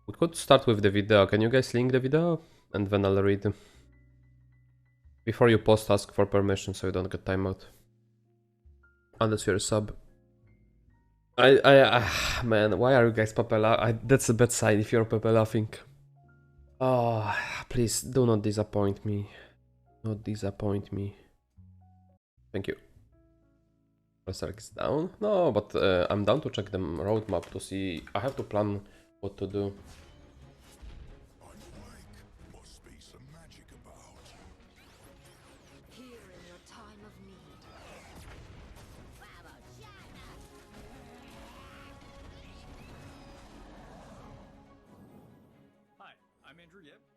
We could start with the video. Can you guys link the video? And then I'll read. Before you post, ask for permission so you don't get timeout. Unless you're a sub. Man, why are you guys Pepe that's a bad sign if you're Pepe laughing. Oh, please do not disappoint me. Not disappoint me. Thank you. Alanzq is down? No, but I'm down to check the roadmap to see. I have to plan what to do.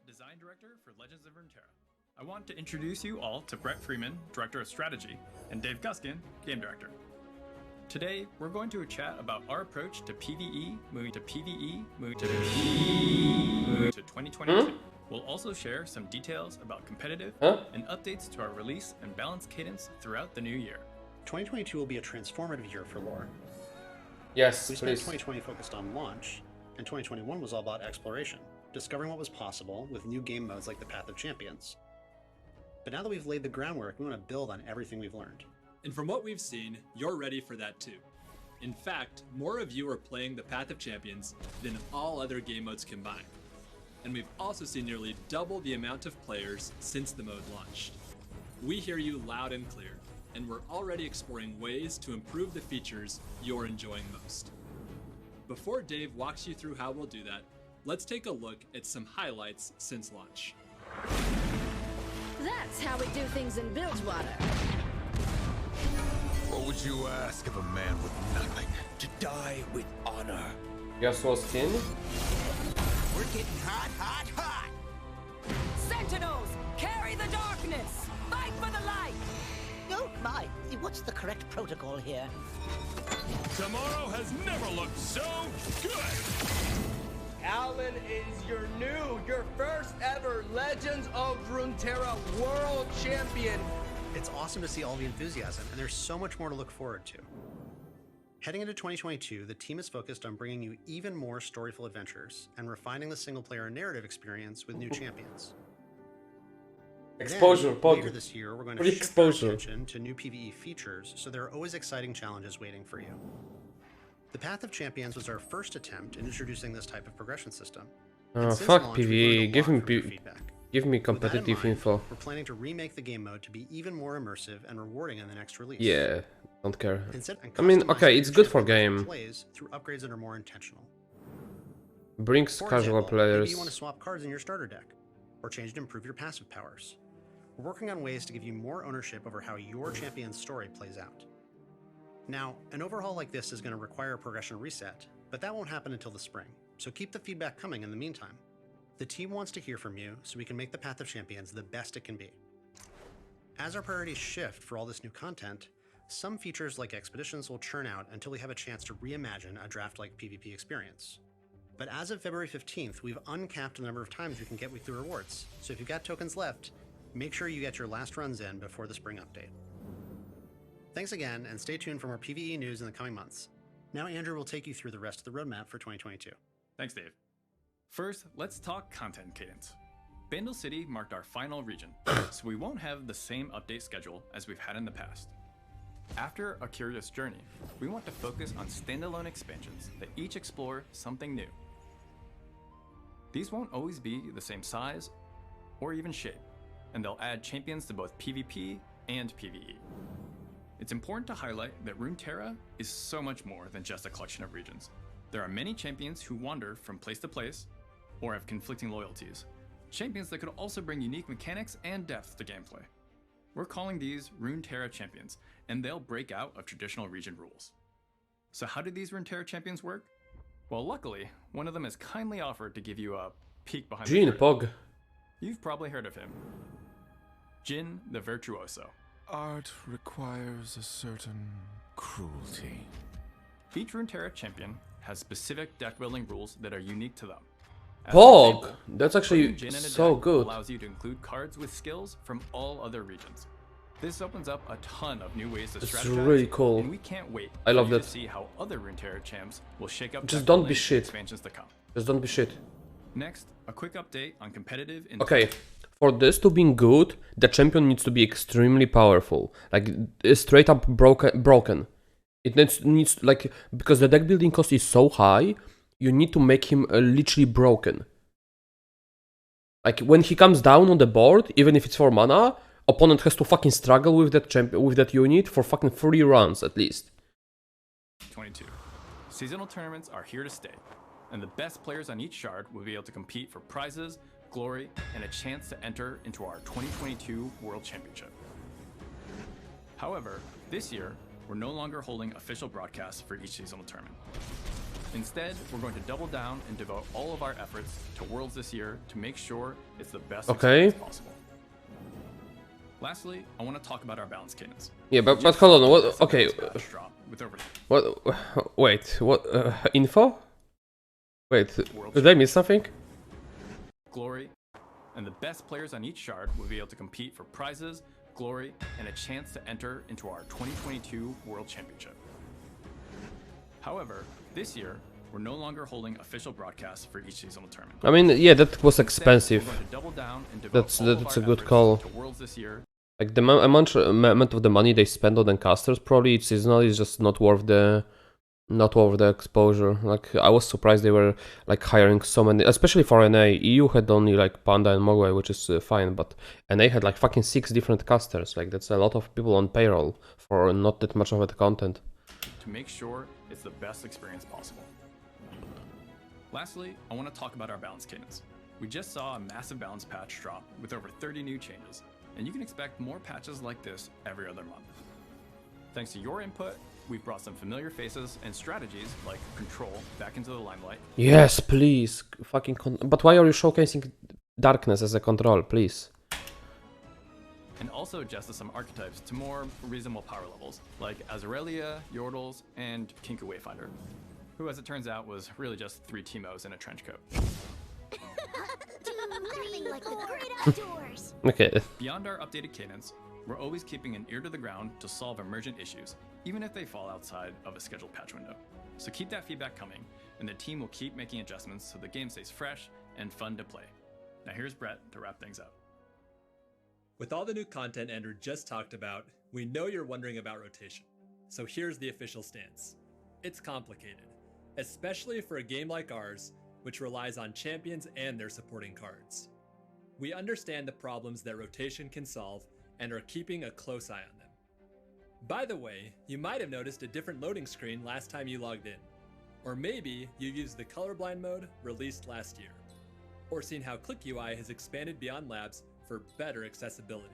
Design Director for Legends of Runeterra. I want to introduce you all to Brett Freeman, Director of Strategy, and Dave Guskin, Game Director. Today, we're going to chat about our approach to PvE, moving to 2022. We'll also share some details about competitive and updates to our release and balance cadence throughout the new year. 2022 will be a transformative year for lore. Yes, we please. spent 2020 focused on launch, and 2021 was all about exploration. Discovering what was possible with new game modes like the Path of Champions. But now that we've laid the groundwork, we want to build on everything we've learned. And from what we've seen, you're ready for that too. In fact, more of you are playing the Path of Champions than all other game modes combined. And we've also seen nearly double the amount of players since the mode launched. We hear you loud and clear, and we're already exploring ways to improve the features you're enjoying most. Before Dave walks you through how we'll do that, let's take a look at some highlights since launch. That's how we do things in Bilgewater. What would you ask of a man with nothing? To die with honor. Guess what's skin? We're getting hot, hot, hot! Sentinels, carry the darkness! Fight for the light! Oh my, what's the correct protocol here? Tomorrow has never looked so good! Alan is your first ever Legends of Runeterra World Champion. It's awesome to see all the enthusiasm, and there's so much more to look forward to. Heading into 2022, the team is focused on bringing you even more storyful adventures and refining the single-player narrative experience with new champions. Exposure, later this year, we're going to shift our attention to new PvE features, so there are always exciting challenges waiting for you. The Path of Champions was our first attempt in introducing this type of progression system. Fuck PvE, give me competitive info. We're planning to remake the game mode to be even more immersive and rewarding in the next release. Yeah, don't care. I mean, okay, it's good for game. Plays through upgrades that are more intentional. Brings casual players. Maybe you want to swap cards in your starter deck, or change to improve your passive powers. We're working on ways to give you more ownership over how your champion's story plays out. Now, an overhaul like this is going to require a progression reset, but that won't happen until the spring, so keep the feedback coming in the meantime. The team wants to hear from you so we can make the Path of Champions the best it can be. As our priorities shift for all this new content, some features like expeditions will churn out until we have a chance to reimagine a draft-like PvP experience. But as of February 15th, we've uncapped the number of times you can get weekly rewards, so if you've got tokens left, make sure you get your last runs in before the spring update. Thanks again, and stay tuned for more PvE news in the coming months. Now Andrew will take you through the rest of the roadmap for 2022. Thanks, Dave. First, let's talk content cadence. Bandle City marked our final region, so we won't have the same update schedule as we've had in the past. After A Curious Journey, we want to focus on standalone expansions that each explore something new. These won't always be the same size or even shape, and they'll add champions to both PvP and PvE. It's important to highlight that Runeterra is so much more than just a collection of regions. There are many champions who wander from place to place or have conflicting loyalties. Champions that could also bring unique mechanics and depth to gameplay. We're calling these Runeterra champions, and they'll break out of traditional region rules. So how do these Runeterra champions work? Well, luckily, one of them has kindly offered to give you a peek behind the curtain. Pog. You've probably heard of him. Jin the Virtuoso. Art requires a certain cruelty. Each Runeterra champion has specific deck building rules that are unique to them. Pog! That's actually so good. Allows you to include cards with skills from all other regions. This opens up a ton of new ways to strategize. It's really cool. And we can't wait I love that. to see how other Runeterra champs will shake up. Just don't be shit. Expansions to come. Just don't be shit. Next, a quick update on competitive. Okay, for this to be good, the champion needs to be extremely powerful, like straight up broken. It needs like, because the deck building cost is so high, you need to make him literally broken. Like when he comes down on the board, even if it's for mana, opponent has to fucking struggle with that unit for fucking 3 rounds at least. 22. Seasonal tournaments are here to stay, and the best players on each shard will be able to compete for prizes, glory, and a chance to enter into our 2022 World Championship. However, this year, we're no longer holding official broadcasts for each seasonal tournament. Instead, we're going to double down and devote all of our efforts to Worlds this year to make sure it's the best experience possible. Lastly, I want to talk about our balance cadence. Yeah, but hold on. What? Okay. What? Wait. What? Info? Wait. Did I miss something? Glory, and the best players on each shard will be able to compete for prizes, glory, and a chance to enter into our 2022 World Championship. However, this year, we're no longer holding official broadcasts for each seasonal tournament. I mean, yeah, that was expensive. That's a good call. Like the amount of the money they spend on the casters, probably each seasonal is just not worth the exposure. Like I was surprised they were like hiring so many, especially for NA. EU had only like Panda and Mogwai, which is fine, but NA had like fucking 6 different casters. Like that's a lot of people on payroll for not that much of the content. To make sure it's the best experience possible. Lastly, I want to talk about our balance cadence. We just saw a massive balance patch drop with over 30 new changes, and you can expect more patches like this every other month. Thanks to your input, we've brought some familiar faces and strategies like Control back into the limelight. Yes, please. Fucking but why are you showcasing Darkness as a control, please? And also adjusted some archetypes to more reasonable power levels, like Azarelia, Yordles, and Kinku Wayfinder, who, as it turns out, was really just 3 Teemos in a trench coat. Like the great outdoors. Okay. Beyond our updated cadence, we're always keeping an ear to the ground to solve emergent issues, even if they fall outside of a scheduled patch window. So keep that feedback coming, and the team will keep making adjustments so the game stays fresh and fun to play. Now here's Brett to wrap things up. With all the new content Andrew just talked about, we know you're wondering about rotation. So here's the official stance. It's complicated, especially for a game like ours, which relies on champions and their supporting cards. We understand the problems that rotation can solve and are keeping a close eye on them. By the way, you might have noticed a different loading screen last time you logged in. Or maybe you used the colorblind mode released last year. Or seen how Click UI has expanded beyond labs for better accessibility.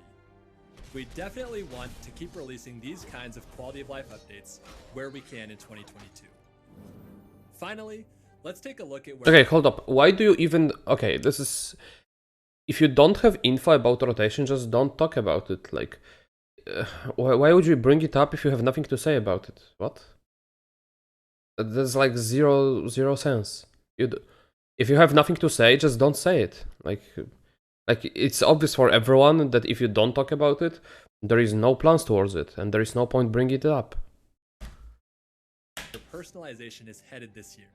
We definitely want to keep releasing these kinds of quality of life updates where we can in 2022. Finally, let's take a look at where... Okay, hold up. Why do you even... Okay, this is... If you don't have info about rotation, just don't talk about it. Like, why would you bring it up if you have nothing to say about it? What? There's like zero sense. If you have nothing to say, just don't say it. Like it's obvious for everyone that if you don't talk about it, there is no plans towards it, and there is no point bringing it up. The personalization is headed this year.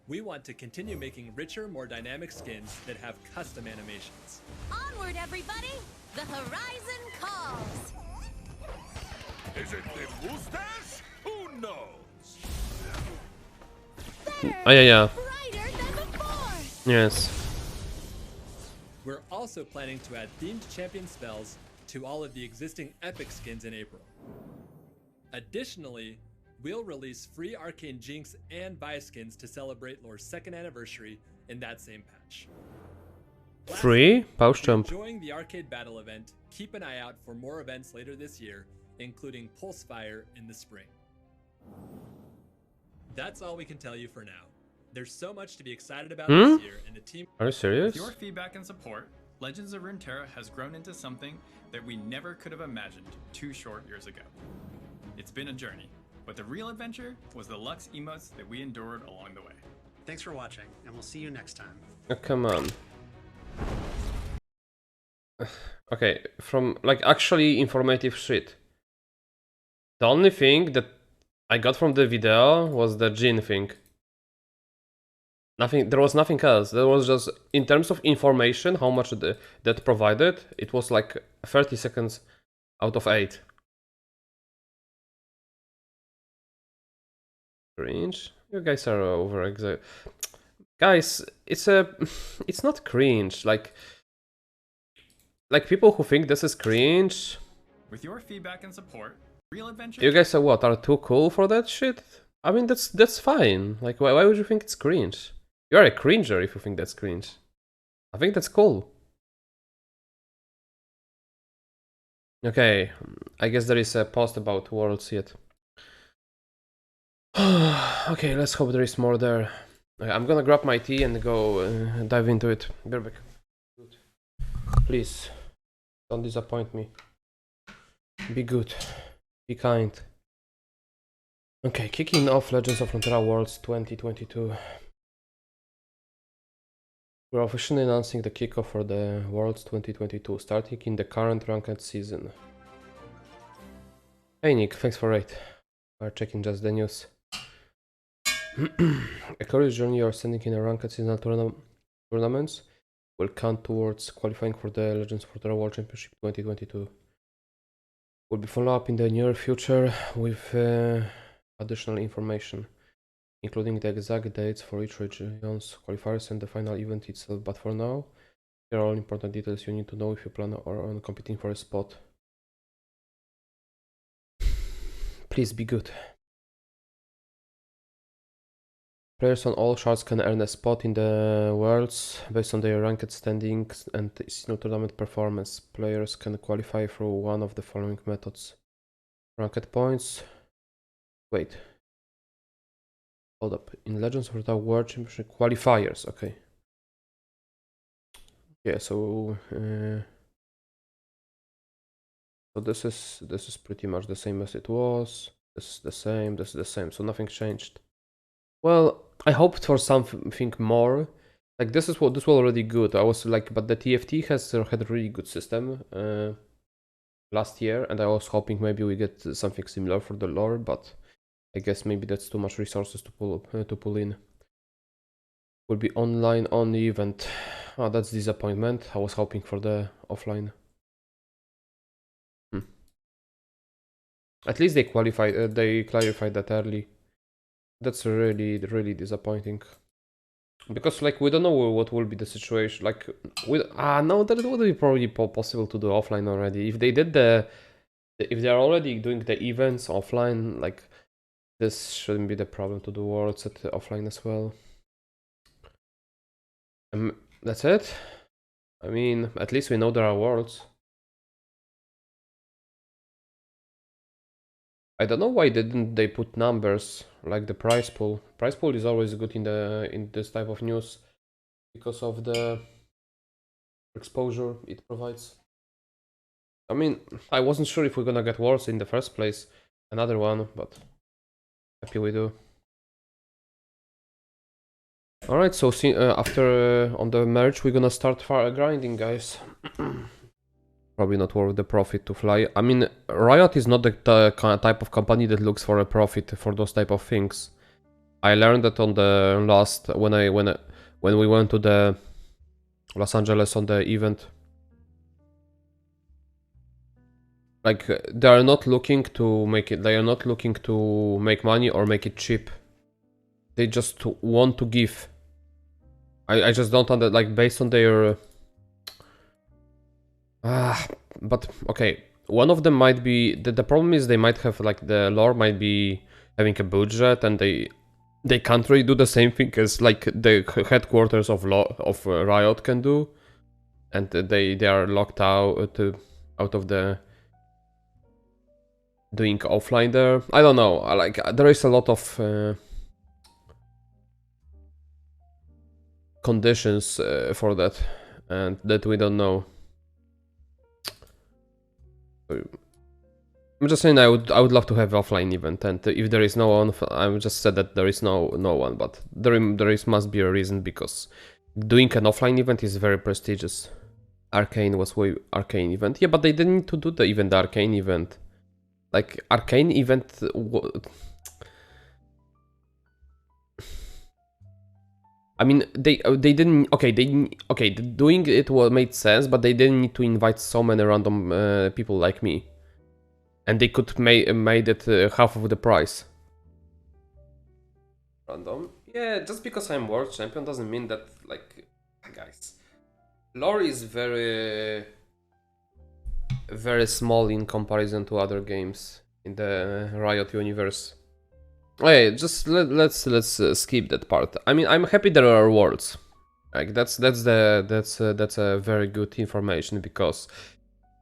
We want to continue making richer, more dynamic skins that have custom animations. Onward, everybody! The horizon calls! Is it the mustache? Who knows? Oh, yeah. Brighter than before! Yes. We're also planning to add themed champion spells to all of the existing epic skins in April. Additionally, we'll release free Arcane Jinx and Vi skins to celebrate Lore's 2nd anniversary in that same patch. Free? Pouch jump. Enjoying the arcade battle event, keep an eye out for more events later this year, including Pulsefire in the spring. That's all we can tell you for now. There's so much to be excited about this year, and the team... Are you serious? With your feedback and support, Legends of Runeterra has grown into something that we never could have imagined 2 short years ago. It's been a journey, but the real adventure was the Lux emotes that we endured along the way. Thanks for watching, and we'll see you next time. Oh, come on. Okay, from like actually informative shit. The only thing that I got from the video was the Jin thing. Nothing. There was nothing else. There was just in terms of information, how much that provided. It was like 30 seconds out of 8. Cringe. You guys are over Guys, it's not cringe. Like people who think this is cringe. With your feedback and support, Real Adventure. You guys are what? Are too cool for that shit? I mean, that's fine. Like, why would you think it's cringe? You're a cringer if you think that's cringe. I think that's cool. Okay, I guess there is a post about Worlds yet. Okay, let's hope there is more there. Okay, I'm gonna grab my tea and go dive into it. Be back. Please, don't disappoint me. Be good. Be kind. Okay, kicking off Legends of Runeterra Worlds 2022. We're officially announcing the kickoff for the Worlds 2022, starting in the current ranked season. Hey Nick, thanks for raid. We're checking just the news. A curious journey you are sending in a ranked seasonal tournaments will count towards qualifying for the Legends of Runeterra World Championship 2022. Will be followed up in the near future with additional information, including the exact dates for each region's qualifiers and the final event itself. But for now, here are all important details you need to know if you plan on competing for a spot. Please be good. Players on all shards can earn a spot in the Worlds based on their ranked standings and seasonal tournament performance. Players can qualify through one of the following methods. Ranked points. Wait. Hold up. In Legends of Runeterra World Championship qualifiers. Okay. Yeah. So this is pretty much the same as it was. This is the same. This is the same. So nothing changed. Well, I hoped for something more. Like this was already good. I was like, but the TFT had a really good system last year, and I was hoping maybe we get something similar for the lore, but I guess maybe that's too much resources to pull in. Will be online only event. Oh, that's disappointment. I was hoping for the offline. At least they clarified that early. That's really disappointing. Because like we don't know what will be the situation. Like no, that would be probably possible to do offline already. If they did if they are already doing the events offline, like this shouldn't be the problem to do Worlds at offline as well. That's it. I mean, at least we know there are Worlds. I don't know why didn't they put numbers like the prize pool. Prize pool is always good in this type of news because of the exposure it provides. I mean, I wasn't sure if we're gonna get Worlds in the first place, another one, but happy we do. Alright, so after on the merge we're gonna start grinding, guys. Probably not worth the profit to fly. I mean, Riot is not the type of company that looks for a profit for those type of things. I learned that on the last when we went to the Los Angeles on the event. Like they are not looking to make it. They are not looking to make money or make it cheap. They just want to give. I just don't understand. Like based on their. But okay, one of them might be the problem is they might have like the lore might be having a budget and they can't really do the same thing as like the headquarters of Riot can do, and they are locked out of the doing offline there. I don't know. Like there is a lot of conditions for that, and that we don't know. I'm just saying I would love to have offline event, and if there is no one, I just said that there is no one, but there must be a reason, because doing an offline event is very prestigious. Arcane was way Arcane event, yeah, but they didn't need to do the Arcane event. Like Arcane event. I mean, they didn't. Okay, doing it made sense, but they didn't need to invite so many random people like me, and they could made it half of the price. Random? Yeah, just because I'm world champion doesn't mean that, like, guys. Lore is very small in comparison to other games in the Riot universe. Okay, just let's skip that part. I mean, I'm happy there are worlds. Like that's a very good information because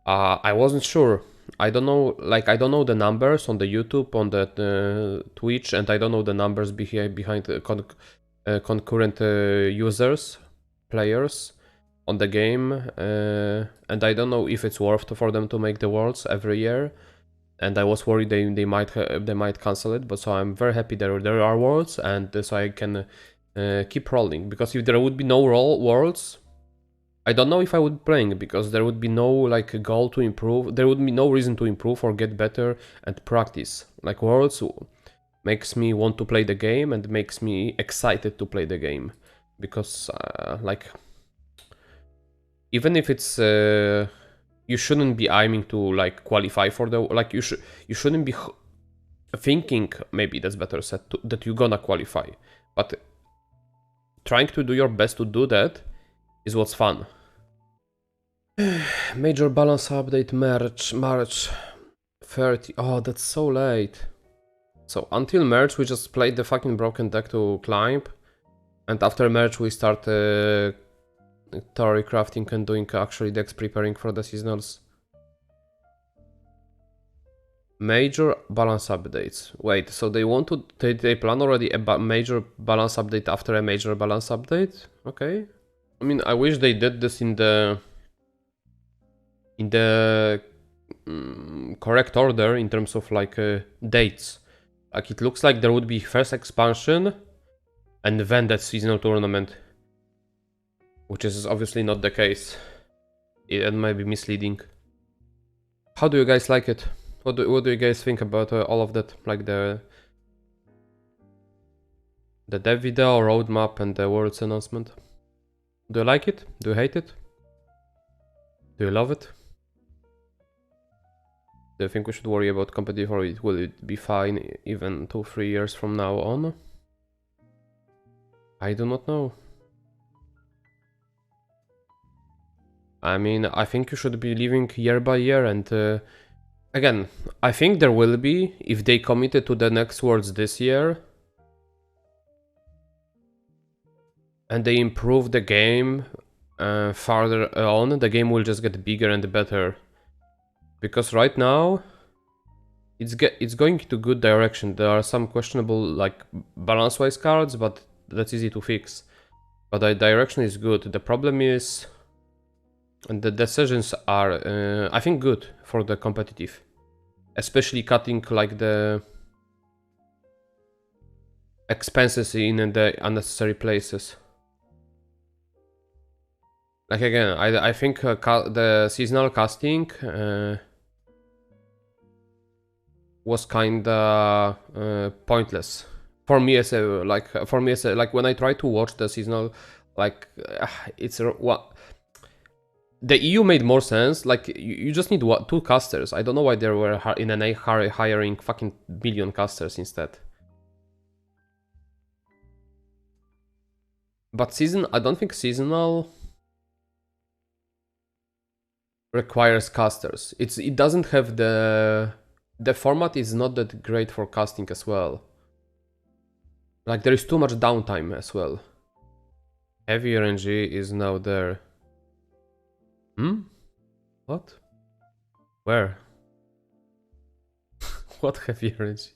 I wasn't sure. I don't know, like I don't know the numbers on the YouTube, on the Twitch, and I don't know the numbers behind the concurrent users, players on the game, and I don't know if it's worth for them to make the worlds every year. And I was worried they might cancel it, but so I'm very happy there are worlds, and so I can keep rolling. Because if there would be no worlds, I don't know if I would playing, because there would be no like goal to improve. There would be no reason to improve or get better and practice. Like worlds makes me want to play the game and makes me excited to play the game, because like even if it's you shouldn't be aiming to like qualify for the like you shouldn't be thinking, maybe that's better said, that you're gonna qualify, but trying to do your best to do that is what's fun. Major balance update March 30. Oh, that's so late. So until March we just played the fucking broken deck to climb, and after March we start theory crafting and doing actually decks, preparing for the seasonals. Major balance updates. Wait, so they want to they plan already a major balance update after a major balance update? Okay. I mean, I wish they did this in the correct order in terms of like dates. Like it looks like there would be first expansion and then that seasonal tournament, which is obviously not the case. It might be misleading. How do you guys like it? What do you guys think about all of that? Like the dev video, roadmap, and the world's announcement. Do you like it? Do you hate it? Do you love it? Do you think we should worry about competitive, or will it be fine even 2-3 years from now on? I do not know. I mean, I think you should be living year by year, and again, I think there will be, if they committed to the next worlds this year and they improve the game farther on, the game will just get bigger and better. Because right now it's going to good direction. There are some questionable like balance-wise cards, but that's easy to fix. But the direction is good. The problem is, and the decisions are, I think, good for the competitive, especially cutting like the expenses in the unnecessary places. Like again, I think the seasonal casting was kinda pointless for me as a like when I try to watch the seasonal, like it's what the EU made more sense. Like you just need 2 casters. I don't know why they were in an hurry hiring fucking million casters instead. But I don't think seasonal requires casters. It doesn't have the format is not that great for casting as well. Like there is too much downtime as well. Heavy RNG is now there. What? Where? What heavy RNG?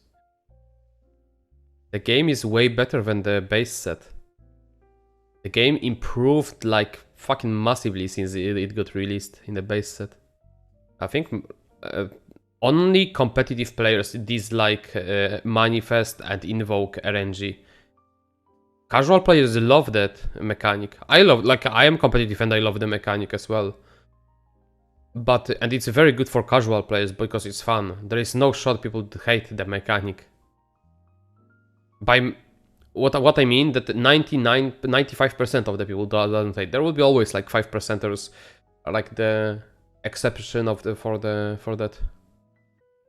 The game is way better than the base set. The game improved like fucking massively since it got released in the base set. I think only competitive players dislike Manifest and Invoke RNG. Casual players love that mechanic. I am competitive and I love the mechanic as well. And it's very good for casual players because it's fun. There is no shot people hate the mechanic. what I mean, that 95% of the people doesn't play. There will be always like 5%ers, like the exception of for that.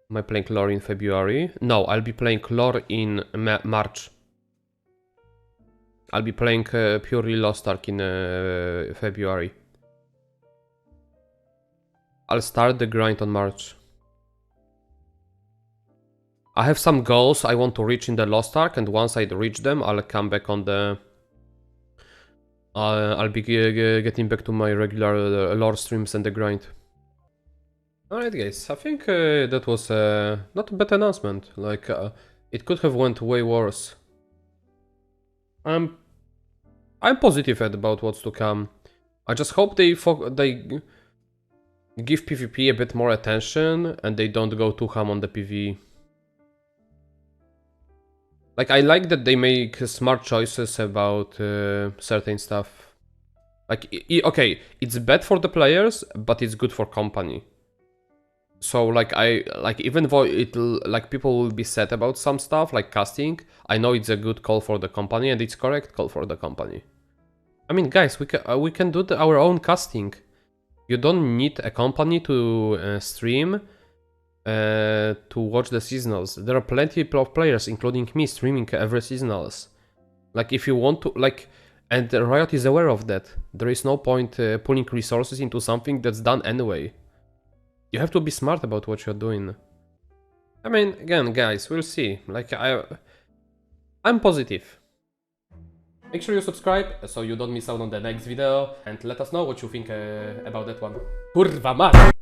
Am I playing lore in February? No, I'll be playing lore in March. I'll be playing purely Lost Ark in February. I'll start the grind on March. I have some goals I want to reach in the Lost Ark, and once I reach them, I'll come back on the... I'll be getting back to my regular lore streams and the grind. Alright guys, I think that was not a bad announcement. Like, it could have went way worse. I'm positive about what's to come. I just hope they give PvP a bit more attention and they don't go too ham on the PvE. Like, I like that they make smart choices about certain stuff. Like, okay, it's bad for the players, but it's good for company. So, like, even though people will be sad about some stuff, like casting, I know it's a good call for the company and it's correct call for the company. I mean, guys, we can do our own casting. You don't need a company to stream to watch the seasonals. There are plenty of players, including me, streaming every seasonals. Like, if you want to, like, and Riot is aware of that. There is no point pulling resources into something that's done anyway. You have to be smart about what you're doing. I mean, again, guys, we'll see. Like, I'm positive. Make sure you subscribe so you don't miss out on the next video, and let us know what you think about that one. Kurwa mać!